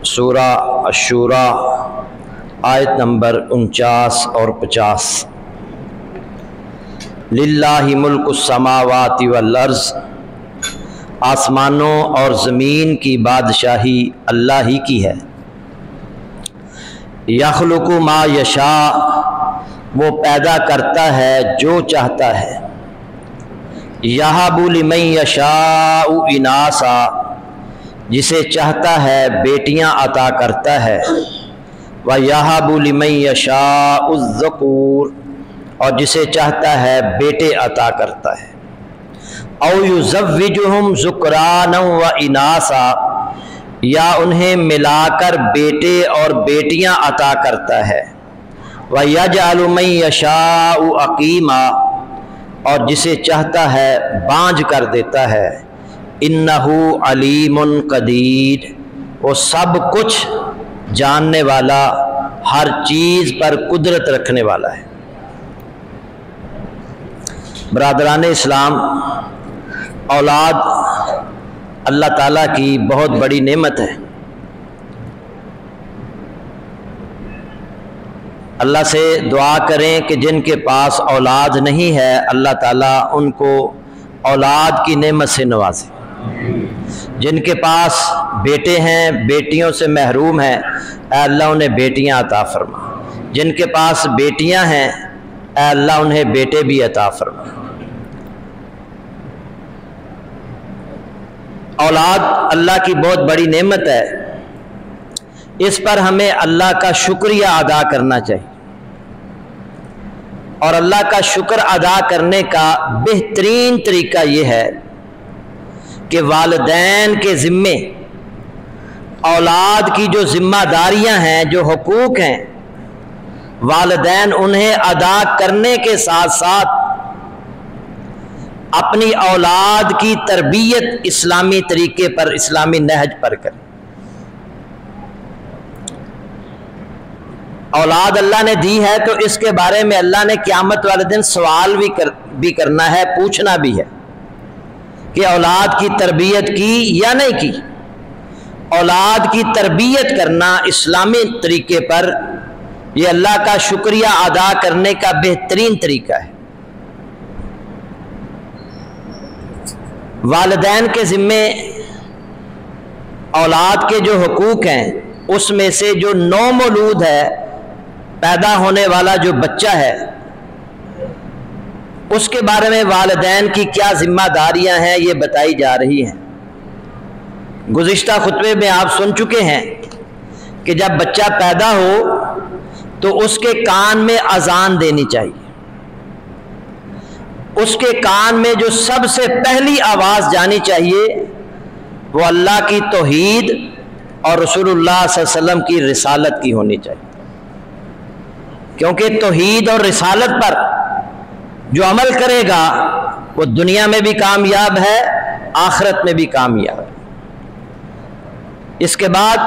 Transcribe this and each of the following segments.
سورہ الشورى آیت نمبر 49 اور 50۔ للہ ملک السماوات والارض، آسمانوں اور زمین کی بادشاہی اللہ ہی کی ہے۔ یخلق ما یشاء، وہ پیدا کرتا ہے جو چاہتا ہے۔ یہب لمن یشاء اناثا، جسے چاہتا ہے بیٹیاں عطا کرتا ہے۔ وَيَهَبُ لِمَن يَشَاءُ الذُّكُورَ، اور جسے چاہتا ہے بیٹے عطا کرتا ہے۔ اَوْ يُزَوِّجُهُمْ ذُكْرَانًا وَإِنَاثًا، یا انہیں ملا کر بیٹے اور بیٹیاں عطا کرتا ہے۔ وَيَجْعَلُ مَن يَشَاءُ عَقِيمًا، اور جسے چاہتا ہے بانجھ کر دیتا ہے۔ اِنَّهُ عَلِيمٌ قَدِيرٌ، وہ سب کچھ جاننے والا، ہر چیز پر قدرت رکھنے والا ہے۔ برادران اسلام، اولاد اللہ تعالیٰ کی بہت بڑی نعمت ہے۔ اللہ سے دعا کریں کہ جن کے پاس اولاد نہیں ہے، اللہ تعالیٰ ان کو اولاد کی نعمت سے نوازے۔ جن کے پاس بیٹے ہیں، بیٹیوں سے محروم ہیں، اے اللہ انہیں بیٹیاں عطا فرما۔ جن کے پاس بیٹیاں ہیں، اے اللہ انہیں بیٹے بھی عطا فرما۔ اولاد اللہ کی بہت بڑی نعمت ہے، اس پر ہمیں اللہ کا شکریہ ادا کرنا چاہیے، اور اللہ کا شکر ادا کرنے کا بہترین طریقہ یہ ہے کہ والدین کے ذمے اولاد کی جو ذمہ داریاں ہیں، جو حقوق ہیں، والدین انہیں ادا کرنے کے ساتھ ساتھ اپنی اولاد کی تربیت اسلامی طریقے پر، اسلامی نہج پر کریں۔ اولاد اللہ نے دی ہے تو اس کے بارے میں اللہ نے قیامت والے دن سوال بھی کرنا ہے، پوچھنا بھی ہے کہ اولاد کی تربیت کی یا نہیں کی۔ اولاد کی تربیت کرنا اسلامی طریقے پر یہ اللہ کا شکریہ ادا کرنے کا بہترین طریقہ ہے۔ والدین کے ذمے اولاد کے جو حقوق ہیں، اس میں سے جو نومولود ہے، پیدا ہونے والا جو بچہ ہے، اس کے بارے میں والدین کی کیا ذمہ داریاں ہیں یہ بتائی جا رہی ہیں۔ گزشتہ خطبے میں آپ سن چکے ہیں کہ جب بچہ پیدا ہو تو اس کے کان میں اذان دینی چاہیے۔ اس کے کان میں جو سب سے پہلی آواز جانی چاہیے وہ اللہ کی توحید اور رسول اللہ صلی اللہ علیہ وسلم کی رسالت کی ہونی چاہیے، کیونکہ توحید اور رسالت پر جو عمل کرے گا وہ دنیا میں بھی کامیاب ہے، آخرت میں بھی کامیاب ہے۔ اس کے بعد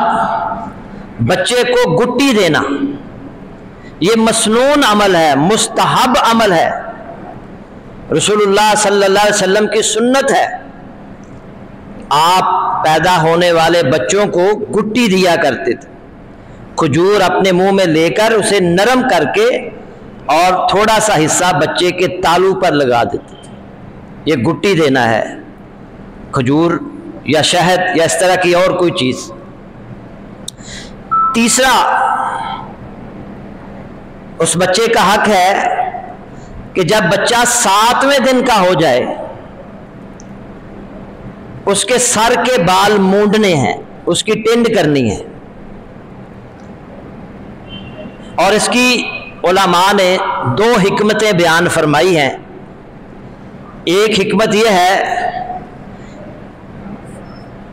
بچے کو گٹی دینا، یہ مسنون عمل ہے، مستحب عمل ہے، رسول اللہ صلی اللہ علیہ وسلم کی سنت ہے۔ آپ پیدا ہونے والے بچوں کو گٹی دیا کرتے تھے، کھجور اپنے منہ میں لے کر اسے نرم کر کے اور تھوڑا سا حصہ بچے کے تالو پر لگا دیتے تھے۔ یہ گٹی دینا ہے، کھجور یا شہد یا اس طرح کی اور کوئی چیز۔ تیسرا، اس بچے کا حق ہے کہ جب بچہ 7ویں دن کا ہو جائے اس کے سر کے بال مونڈنے ہیں، اس کی ٹنڈ کرنی ہے، اور اس کی علماء نے 2 حکمتیں بیان فرمائی ہیں۔ ایک حکمت یہ ہے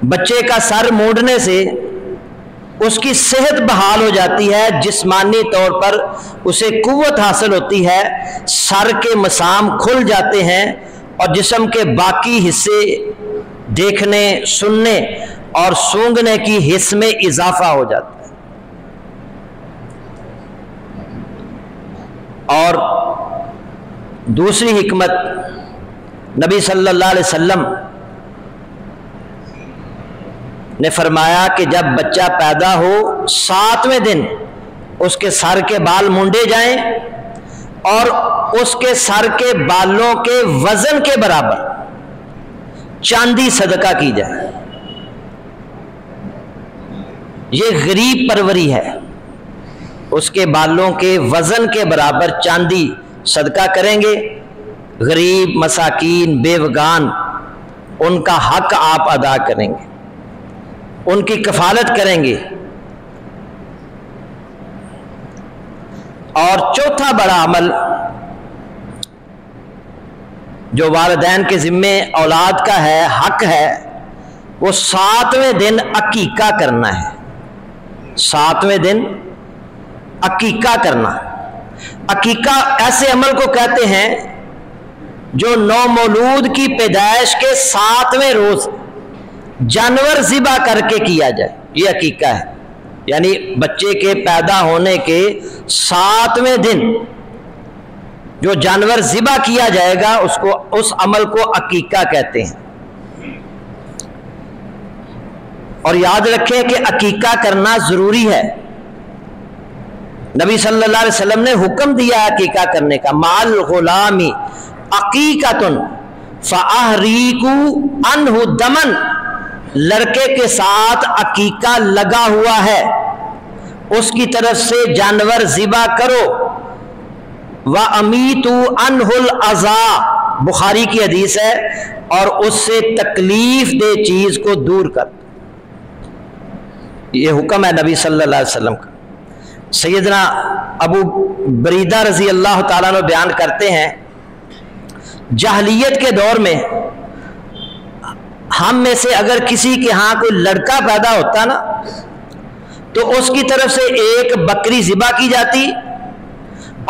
بچے کا سر مونڈنے سے اس کی صحت بحال ہو جاتی ہے، جسمانی طور پر اسے قوت حاصل ہوتی ہے، سر کے مسام کھل جاتے ہیں اور جسم کے باقی حصے دیکھنے، سننے اور سونگھنے کی حس میں اضافہ ہو جاتا ہے۔ اور دوسری حکمت، نبی صلی اللہ علیہ وسلم نے فرمایا کہ جب بچہ پیدا ہو 7ویں دن اس کے سر کے بال مونڈے جائیں اور اس کے سر کے بالوں کے وزن کے برابر چاندی صدقہ کی جائے. یہ غریب پروری ہے. اس کے بالوں کے وزن کے برابر چاندی صدقہ کریں گے. غریب، مساکین، بیوگان، ان کا حق آپ ادا کریں گے، ان کی کفالت کریں گے. اور چوتھا بڑا عمل جو والدین کے ذمے اولاد کا ہے، حق ہے، وہ 7ویں دن عقیقہ کرنا ہے. 7ویں دن عقیقہ کرنا. عقیقہ ایسے عمل کو کہتے ہیں جو نومولود کی پیدائش کے 7ویں روز جانور ذبح کر کے کیا جائے. یہ عقیقہ ہے، یعنی بچے کے پیدا ہونے کے 7ویں دن جو جانور ذبح کیا جائے گا اس عمل کو عقیقہ کہتے ہیں. اور یاد رکھیں کہ عقیقہ کرنا ضروری ہے. نبی صلی اللہ علیہ وسلم نے حکم دیا ہے عقیقہ کرنے کا. مال غلامی عقیقۃ فاحریقوا عنہ دمن، لڑکے کے ساتھ عقیقہ لگا ہوا ہے، اس کی طرف سے جانور ذبح کرو. وَأَمِيتُوا عَنْهُ الْأَذَى، بخاری کی حدیث ہے، اور اس سے تکلیف دہ چیز کو دور کر. یہ حکم ہے نبی صلی اللہ علیہ وسلم کا. سیدنا ابو بریدہ رضی اللہ تعالیٰ عنہ بیان کرتے ہیں، جاہلیت کے دور میں ہم میں سے اگر کسی کے ہاں کوئی لڑکا پیدا ہوتا نا تو اس کی طرف سے ایک بکری ذبح کی جاتی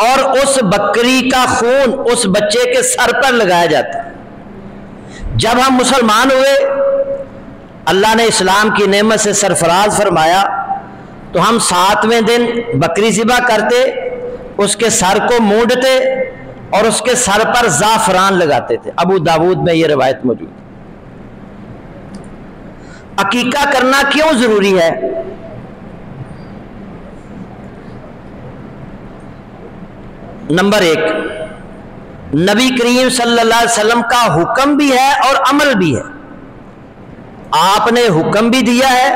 اور اس بکری کا خون اس بچے کے سر پر لگایا جاتا. جب ہم مسلمان ہوئے، اللہ نے اسلام کی نعمت سے سرفراز فرمایا، تو ہم 7ویں دن بکری ذبح کرتے، اس کے سر کو مونڈتے اور اس کے سر پر زعفران لگاتے تھے. ابو داود میں یہ روایت موجود ہے. عقیقہ کرنا کیوں ضروری ہے؟ نمبر 1، نبی کریم صلی اللہ علیہ وسلم کا حکم بھی ہے اور عمل بھی ہے. آپ نے حکم بھی دیا ہے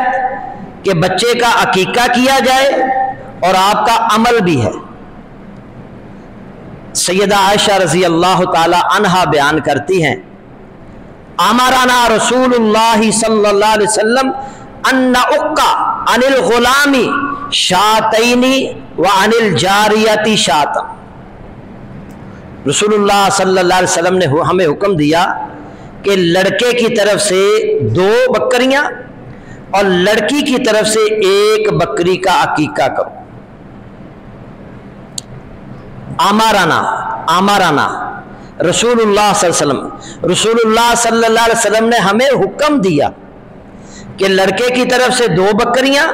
کہ بچے کا عقیقہ کیا جائے اور آپ کا عمل بھی ہے. سیدہ عائشہ رضی اللہ تعالی عنہا بیان کرتی ہیں، امرنا رسول اللہ صلی اللہ علیہ وسلم ان نعق عن الغلام شاتین وعن الجاریۃ شاۃ. رسول اللہ صلی اللہ علیہ وسلم نے ہمیں حکم دیا کہ لڑکے کی طرف سے 2 بکریاں اور لڑکی کی طرف سے 1 بکری کا عقیقہ کرو. آمارانا رسول اللہ صلی اللہ علیہ وسلم، رسول اللہ صلی اللہ علیہ وسلم نے ہمیں حکم دیا کہ لڑکے کی طرف سے 2 بکریاں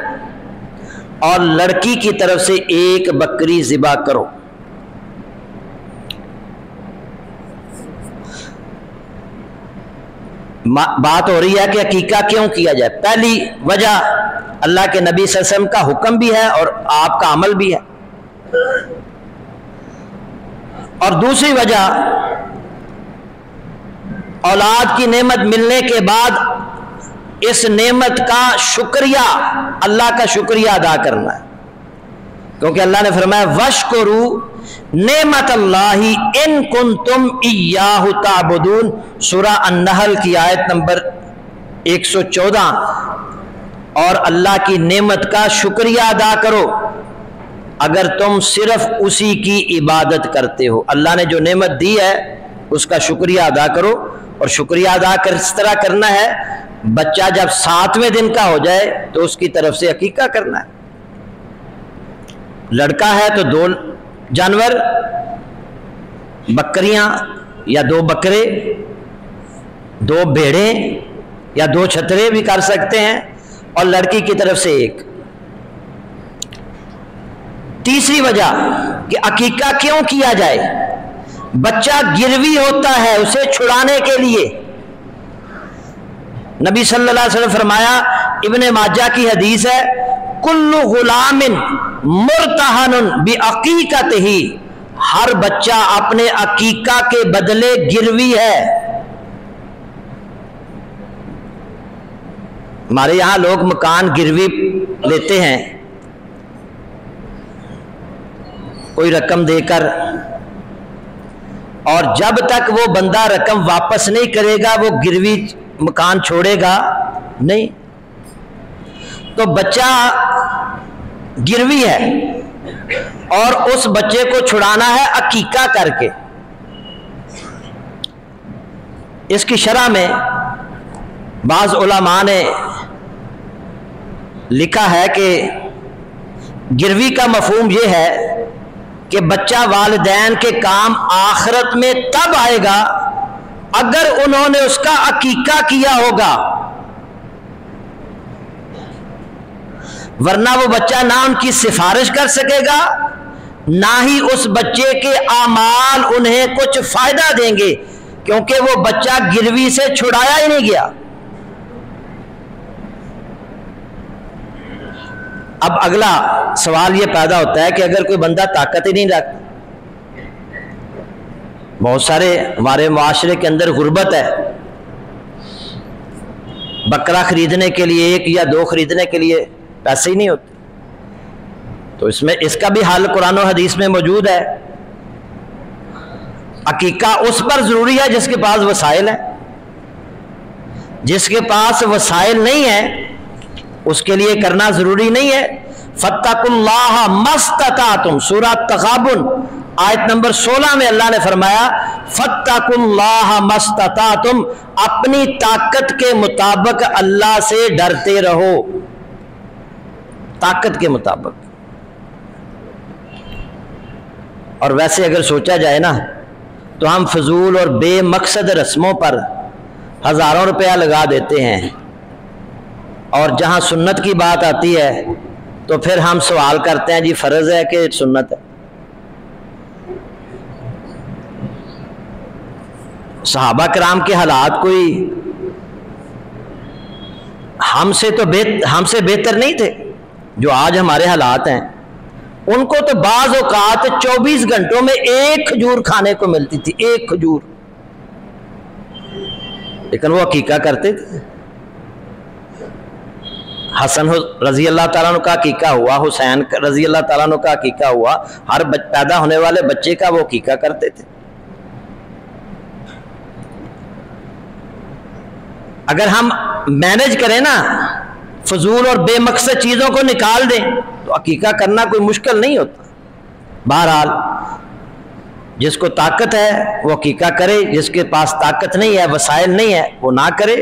اور لڑکی کی طرف سے 1 بکری ذبح کرو. بات ہو رہی ہے کہ عقیقہ کیوں کیا جائے. پہلی وجہ اللہ کے نبی صلی اللہ علیہ وسلم کا حکم بھی ہے اور آپ کا عمل بھی ہے. اور دوسری وجہ، اولاد کی نعمت ملنے کے بعد اس نعمت کا شکریہ، اللہ کا شکریہ ادا کرنا ہے، کیونکہ اللہ نے فرمایا وَاشْكُرُوا نعمت اللہ ان کنتم ایاہ تعبدون، سورہ النحل کی آیت نمبر 114. اور اللہ کی نعمت کا شکریہ ادا کرو اگر تم صرف اسی کی عبادت کرتے ہو. اللہ نے جو نعمت دی ہے اس کا شکریہ ادا کرو. اور شکریہ ادا کس طرح کرنا ہے؟ بچہ جب 7ویں دن کا ہو جائے تو اس کی طرف سے عقیقہ کرنا ہے. لڑکا ہے تو 2 جانور، بکریاں یا 2 بکرے، 2 بھیڑیں یا 2 چھترے بھی کر سکتے ہیں، اور لڑکی کی طرف سے 1. تیسری وجہ کہ عقیقہ کیوں کیا جائے، بچہ گروی ہوتا ہے، اسے چھڑانے کے لیے نبی صلی اللہ علیہ وسلم فرمایا، ابن ماجہ کی حدیث ہے، کل غلام مرتہن بعقیقتہ، ہر بچہ اپنے عقیقہ کے بدلے گروی ہے۔ ہمارے یہاں لوگ مکان گروی لیتے ہیں کوئی رقم دے کر، اور جب تک وہ بندہ رقم واپس نہیں کرے گا وہ گروی مکان چھوڑے گا نہیں۔ تو بچہ گروی ہے اور اس بچے کو چھڑانا ہے عقیقہ کر کے۔ اس کی شرح میں بعض علماء نے لکھا ہے کہ گروی کا مفہوم یہ ہے کہ بچہ والدین کے کام آخرت میں تب آئے گا اگر انہوں نے اس کا عقیقہ کیا ہوگا، ورنہ وہ بچہ نہ ان کی سفارش کر سکے گا، نہ ہی اس بچے کے اعمال انہیں کچھ فائدہ دیں گے، کیونکہ وہ بچہ گروی سے چھڑایا ہی نہیں گیا۔ اب اگلا سوال یہ پیدا ہوتا ہے کہ اگر کوئی بندہ طاقت ہی نہیں رکھتا، بہت سارے ہمارے معاشرے کے اندر غربت ہے، بکرا خریدنے کے لیے 1 یا 2 خریدنے کے لیے پیسے ہی نہیں ہوتے، تو اس کا بھی حل قرآن و حدیث میں موجود ہے۔ عقیقہ اس پر ضروری ہے جس کے پاس وسائل ہیں، جس کے پاس وسائل نہیں ہیں اس کے لیے کرنا ضروری نہیں ہے۔ فَاتَّقُوا اللَّهَ مَا اسْتَطَعْتُمْ، سورہ تغابن آیت نمبر 16 میں اللہ نے فرمایا فَاتَّقُوا اللَّهَ مَا اسْتَطَعْتُمْ، اپنی طاقت کے مطابق اللہ سے ڈرتے رہو، طاقت کے مطابق۔ اور ویسے اگر سوچا جائے نا تو ہم فضول اور بے مقصد رسموں پر ہزاروں روپیہ لگا دیتے ہیں، اور جہاں سنت کی بات آتی ہے تو پھر ہم سوال کرتے ہیں جی فرض ہے کہ سنت ہے۔ صحابہ کرام کے حالات کوئی ہم سے بہتر نہیں تھے جو آج ہمارے حالات ہیں۔ ان کو تو بعض اوقات 24 گھنٹوں میں 1 کھجور کھانے کو ملتی تھی، 1 کھجور، لیکن وہ عقیقہ کرتے تھے۔ حسن رضی اللہ تعالیٰ عنہ کا عقیقہ ہوا، حسین رضی اللہ تعالیٰ عنہ کا عقیقہ ہوا، ہر پیدا ہونے والے بچے کا وہ عقیقہ کرتے تھے۔ اگر ہم مینج کریں نا، فضول اور بے مقصد چیزوں کو نکال دیں تو عقیقہ کرنا کوئی مشکل نہیں ہوتا۔ بہرحال جس کو طاقت ہے وہ عقیقہ کرے، جس کے پاس طاقت نہیں ہے، وسائل نہیں ہے، وہ نہ کرے۔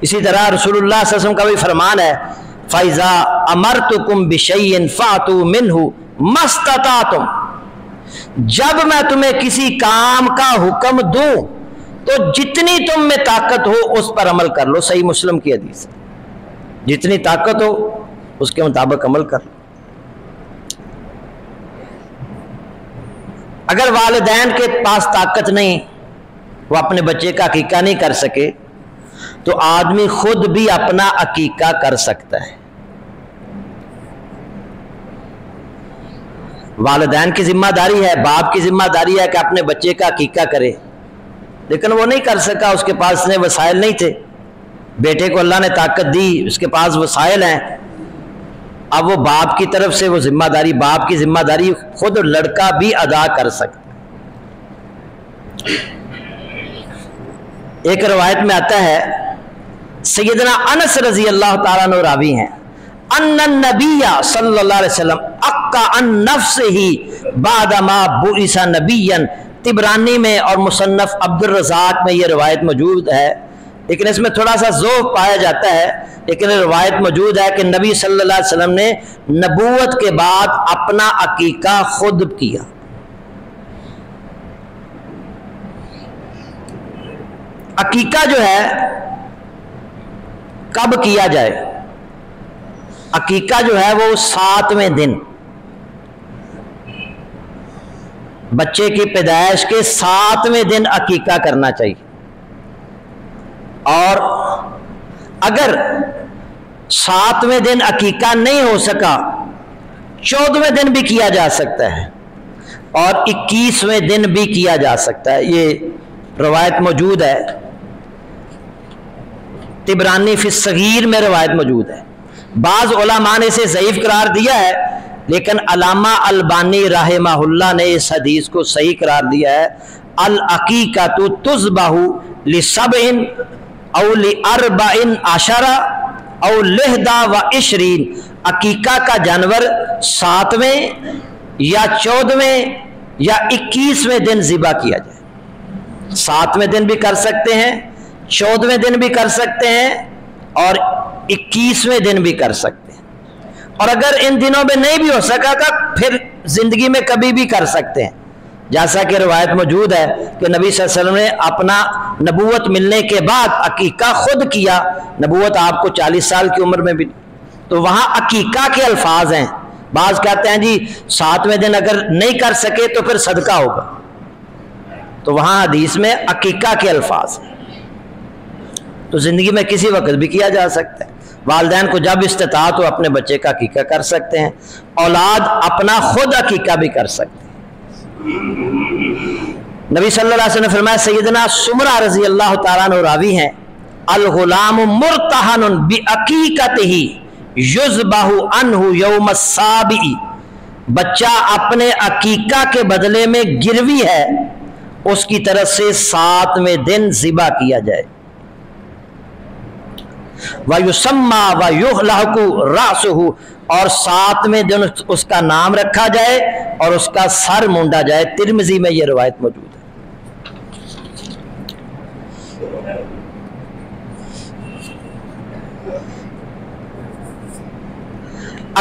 اسی طرح رسول اللہ صلی اللہ علیہ وسلم کا بھی فرمان ہے فَإِذَا أَمَرْتُكُمْ بِشَيْءٍ فَأْتُوا مِنْهُ مَا اسْتَطَعْتُمْ، جب میں تمہیں کسی کام کا حکم دوں تو جتنی تم میں طاقت ہو اس پر عمل کر لو۔ صحیح مسلم کی حدیث ہے، جتنی طاقت ہو اس کے مطابق عمل کر لو۔ اگر والدین کے پاس طاقت نہیں، وہ اپنے بچے کا عقیقہ نہیں کر سکے، تو آدمی خود بھی اپنا عقیقہ کر سکتا ہے۔ والدین کی ذمہ داری ہے، باپ کی ذمہ داری ہے کہ اپنے بچے کا عقیقہ کرے، لیکن وہ نہیں کر سکا، اس کے پاس اتنے وسائل نہیں تھے۔ بیٹے کو اللہ نے طاقت دی، اس کے پاس وسائل ہیں، اب وہ باپ کی طرف سے وہ ذمہ داری، باپ کی ذمہ داری خود لڑکا بھی ادا کر سکتا۔ ایک روایت میں آتا ہے، سیدنا انس رضی اللہ تعالیٰ عنہ راوی ہیں، ان النبی صلی اللہ علیہ وسلم اقا عن نفسہ بعد ما بعث نبیا۔ طبرانی میں اور مصنف عبد الرزاق میں یہ روایت موجود ہے، لیکن اس میں تھوڑا سا ذوق پایا جاتا ہے، لیکن روایت موجود ہے کہ نبی صلی اللہ علیہ وسلم نے نبوت کے بعد اپنا عقیقہ خود کیا۔ عقیقہ جو ہے کب کیا جائے؟ عقیقہ جو ہے وہ 7ویں دن، بچے کی پیدائش کے 7ویں دن عقیقہ کرنا چاہیے، اور اگر 7ویں دن عقیقہ نہیں ہو سکا 14ویں دن بھی کیا جا سکتا ہے اور 21ویں دن بھی کیا جا سکتا ہے. یہ روایت موجود ہے، طبرانی فی الصغیر میں روایت موجود ہے. بعض علماء نے اسے ضعیف قرار دیا ہے، لیکن علامہ البانی رحمہ اللہ نے اس حدیث کو صحیح قرار دیا ہے. العقیقۃ تذبح لسبع او لاربع عشر او لحدا و عشرین. عقیقہ کا جانور 7ویں یا 14ویں یا 21ویں دن ذبح کیا جائے. 7ویں دن بھی کر سکتے ہیں، 14ویں دن بھی کر سکتے ہیں اور 21ویں دن بھی کر سکتے ہیں. اور اگر ان دنوں میں نہیں بھی ہو سکا تھا پھر زندگی میں کبھی بھی کر سکتے ہیں. جیسا کہ روایت موجود ہے کہ نبی صلی اللہ علیہ وسلم نے اپنا نبوت ملنے کے بعد عقیقہ خود کیا. نبوت آپ کو 40 سال کی عمر میں بھی، تو وہاں عقیقہ کے الفاظ ہیں. بعض کہتے ہیں جی 7ویں دن اگر نہیں کر سکے تو پھر صدقہ ہوگا، تو وہاں حدیث میں عقیقہ کے الفاظ ہیں. تو زندگی میں کسی وقت بھی کیا جا سکتا ہے. والدین کو جب استطاعت ہو اپنے بچے کا عقیقہ کر سکتے ہیں. اولاد اپنا خود عقیقہ بھی کر سکتے ہیں. نبی صلی اللہ علیہ وسلم نے فرمایا، سیدنا سمرہ رضی اللہ تعالیٰ عنہ راوی ہیں، الغلام مرتہن بعقیقتہ یذبح عنہ یوم السابع. بچہ اپنے عقیقہ کے بدلے میں گروی ہے، اس کی طرف سے 7ویں دن ذبح کیا جائے. وَيُسَمَّى وَيُحْلَقُ رَأْسُهُ، اور 7ویں دن اس کا نام رکھا جائے اور اس کا سر مونڈا جائے. ترمذی میں یہ روایت موجود ہے.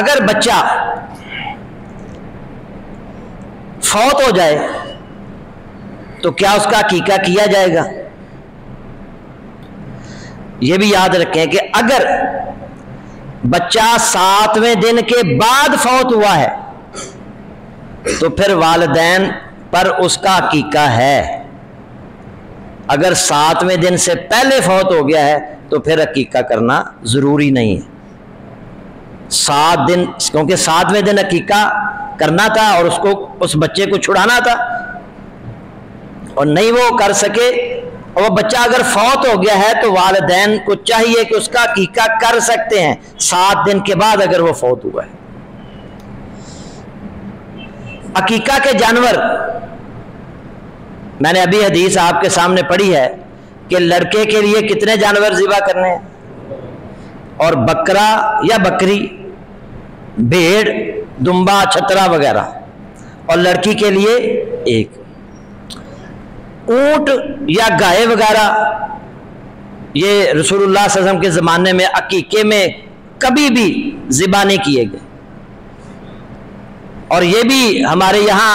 اگر بچہ فوت ہو جائے تو کیا اس کا عقیقہ کیا جائے گا؟ یہ بھی یاد رکھیں کہ اگر بچہ 7ویں دن کے بعد فوت ہوا ہے تو پھر والدین پر اس کا عقیقہ ہے. اگر 7ویں دن سے پہلے فوت ہو گیا ہے تو پھر عقیقہ کرنا ضروری نہیں ہے. 7 دن، کیونکہ 7ویں دن عقیقہ کرنا تھا اور اس بچے کو چھڑانا تھا اور نہیں وہ کر سکے، اور وہ بچہ اگر فوت ہو گیا ہے تو والدین کو چاہیے کہ اس کا عقیقہ کر سکتے ہیں 7 دن کے بعد اگر وہ فوت ہوا ہے. عقیقہ کے جانور میں نے ابھی حدیث آپ کے سامنے پڑھی ہے کہ لڑکے کے لیے کتنے جانور ذبح کرنے ہیں، اور بکرا یا بکری، بھیڑ، دمبا، چھترا وغیرہ، اور لڑکی کے لیے 1. اونٹ یا گائے وغیرہ یہ رسول اللہ صلی اللہ علیہ وسلم کے زمانے میں عقیقے میں کبھی بھی ذبح نہیں کیے گئے. اور یہ بھی ہمارے یہاں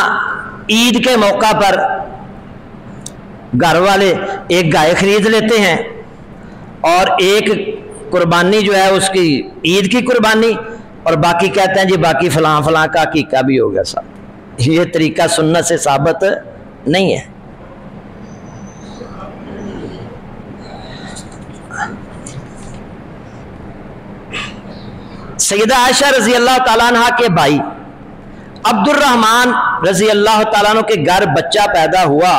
عید کے موقع پر گھر والے 1 گائے خرید لیتے ہیں اور 1 قربانی جو ہے اس کی عید کی قربانی، اور باقی کہتے ہیں جی باقی فلاں فلاں کا عقیقہ بھی ہو گیا صاحب. یہ طریقہ سنت سے ثابت نہیں ہے. سیدہ عائشہ رضی اللہ تعالیٰ عنہ کے بھائی عبد الرحمن رضی اللہ تعالیٰ عنہ کے گھر بچہ پیدا ہوا.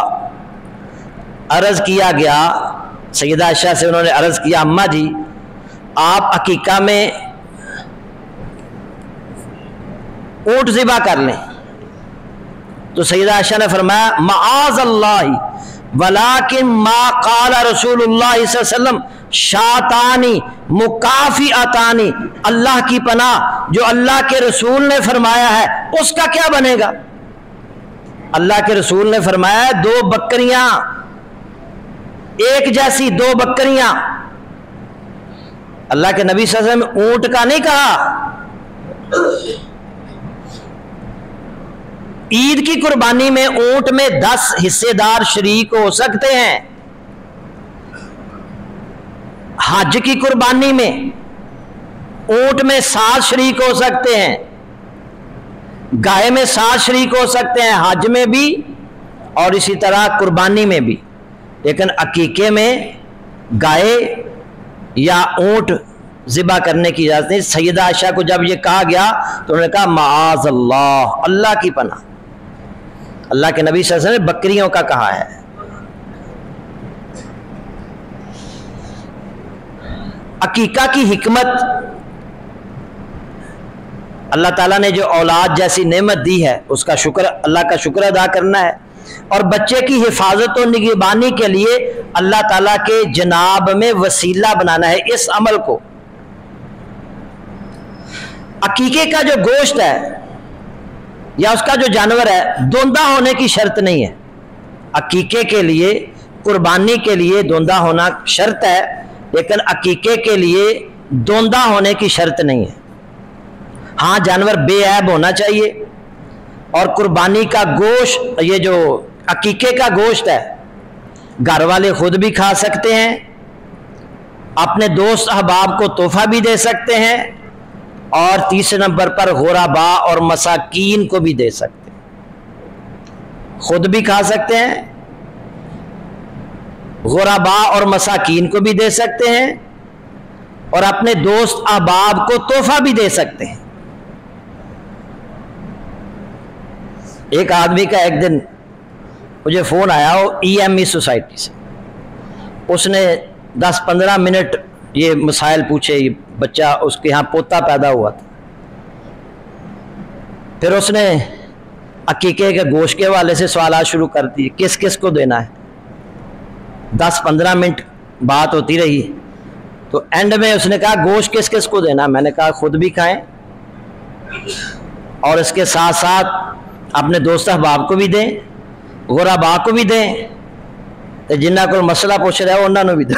عرض کیا گیا، سیدہ عائشہ سے انہوں نے عرض کیا، اماں جی آپ عقیقہ میں اونٹ ذبح کر لیں. تو سیدہ عائشہ نے فرمایا، معاذ اللہ ولیکن ما قال رسول اللہ صلی اللہ علیہ وسلم شاتانی مکافئتانی. اللہ کی پناہ، جو اللہ کے رسول نے فرمایا ہے اس کا کیا بنے گا؟ اللہ کے رسول نے فرمایا ہے 2 بکریاں، ایک جیسی 2 بکریاں. اللہ کے نبی صلی اللہ علیہ وسلم اونٹ کا نہیں کہا. عید کی قربانی میں اونٹ میں 10 حصے دار شریک ہو سکتے ہیں. حج کی قربانی میں اونٹ میں 7 شریک ہو سکتے ہیں، گائے میں 7 شریک ہو سکتے ہیں، حج میں بھی اور اسی طرح قربانی میں بھی. لیکن عقیقے میں گائے یا اونٹ ذبح کرنے کی اجازت نہیں۔ سیدہ عائشہ کو جب یہ کہا گیا تو انہوں نے کہا معاذ اللہ، اللہ کی پناہ، اللہ کے نبی صلی اللہ علیہ وسلم نے بکریوں کا کہا ہے۔ عقیقہ کی حکمت، اللہ تعالیٰ نے جو اولاد جیسی نعمت دی ہے اس کا شکر، اللہ کا شکر ادا کرنا ہے، اور بچے کی حفاظت و نگہبانی کے لیے اللہ تعالیٰ کے جناب میں وسیلہ بنانا ہے اس عمل کو۔ عقیقے کا جو گوشت ہے یا اس کا جو جانور ہے دوندہ ہونے کی شرط نہیں ہے۔ عقیقے کے لیے، قربانی کے لیے دوندہ ہونا شرط ہے، لیکن عقیقے کے لیے دوندہ ہونے کی شرط نہیں ہے۔ ہاں جانور بے عیب ہونا چاہیے، اور قربانی کا گوشت، یہ جو عقیقے کا گوشت ہے، گھر والے خود بھی کھا سکتے ہیں، اپنے دوست احباب کو تحفہ بھی دے سکتے ہیں، اور تیسرے نمبر پر غرباء اور مساکین کو بھی دے سکتے ہیں، خود بھی کھا سکتے ہیں، غرباء اور مساکین کو بھی دے سکتے ہیں، اور اپنے دوست احباب کو تحفہ بھی دے سکتے ہیں۔ ایک آدمی کا ایک دن مجھے فون آیا، وہ EME سوسائٹی سے، اس نے 10-15 منٹ یہ مسائل پوچھے۔ یہ بچہ، اس کے ہاں پوتا پیدا ہوا تھا، پھر اس نے عقیقے کے گوشت کے حوالے سے سوالات شروع کر دیے، کس کس کو دینا ہے۔ 10-15 منٹ بات ہوتی رہی، تو اینڈ میں اس نے کہا گوشت کس کس کو دینا؟ میں نے کہا خود بھی کھائیں اور اس کے ساتھ ساتھ اپنے دوست احباب کو بھی دیں، غرباء کو بھی دیں، تو جنہ کو مسئلہ پوچھ رہا ہے انہوں نے بھی دیں۔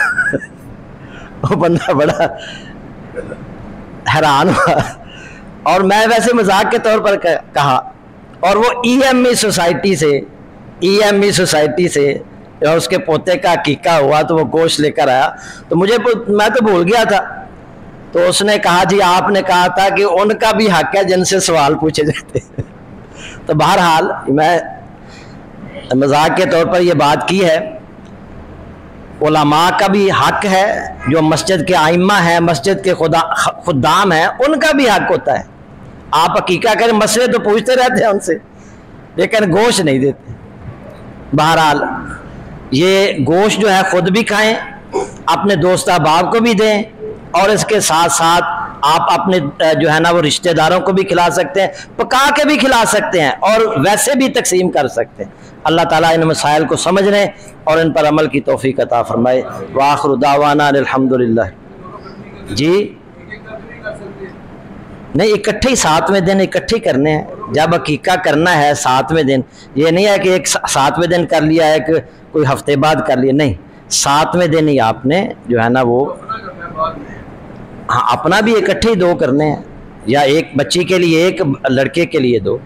وہ بندہ بڑا حیران ہوا، اور میں ویسے مذاق کے طور پر کہا، اور وہ EME سوسائٹی سے اس کے پوتے کا عقیقہ ہوا تو وہ گوشت لے کر آیا، تو میں تو بھول گیا تھا، تو اس نے کہا جی آپ نے کہا تھا کہ ان کا بھی حق ہے جن سے سوال پوچھے جاتے ہیں۔ تو بہرحال میں مذاق کے طور پر یہ بات کی ہے، علماء کا بھی حق ہے، جو مسجد کے ائمہ ہیں، مسجد کے خدام ہیں، ان کا بھی حق ہوتا ہے۔ آپ عقیقہ کریں، مسئلے تو پوچھتے رہتے ہیں ان سے، لیکن گوشت نہیں دیتے۔ بہرحال یہ گوشت جو ہے خود بھی کھائیں، اپنے دوست احباب کو بھی دیں، اور اس کے ساتھ ساتھ آپ اپنے جو ہے نا وہ رشتہ داروں کو بھی کھلا سکتے ہیں، پکا کے بھی کھلا سکتے ہیں، اور ویسے بھی تقسیم کر سکتے ہیں۔ اللہ تعالیٰ ان مسائل کو سمجھنے اور ان پر عمل کی توفیق عطا فرمائے۔ وآخر دعوانا الحمدللہ۔ جی نہیں، اکٹھے ہی 7ویں دن اکٹھے کرنے ہیں۔ جب عقیقہ کرنا ہے 7ویں دن، یہ نہیں ہے کہ ایک 7ویں دن کر لیا ہے کہ کوئی ہفتے بعد کر لیا، نہیں، 7ویں دن ہی آپ نے جو ہے نا وہ، ہاں اپنا بھی اکٹھے ہی 2 کرنے ہیں، یا ایک بچی کے لیے 1، لڑکے کے لیے 2۔